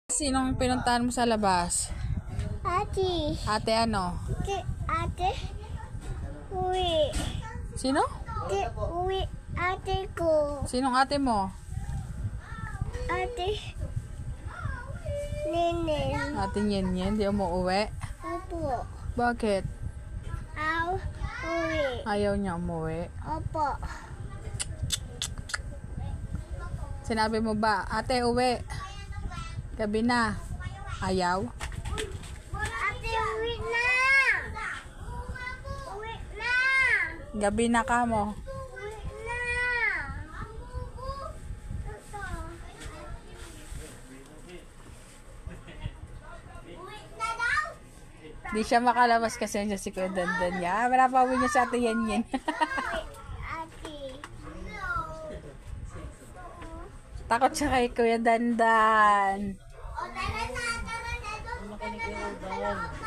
Sinong pinuntahan mo sa labas? Ate. Ate ano? Ate. Uwi. Sino? Uwi. Ate ko. Sinong ate mo? Ate. Nene. Ate Nyen, di umuwi. Opo. Bakit? Uwi. Ayaw niya umuwi. Opo. Sinabi mo ba, ate uwi? Gabi na. Ayaw? Ate, uwi na. Uwi na. Gabi na ka mo. Uwi na. Uwi na daw. Di siya makalabas kasi siya si Kuya Dandan niya. Manapawi niya sa ate Yan. Ate. Takot siya kay Kuya Dandan. O, tara na. Tara na.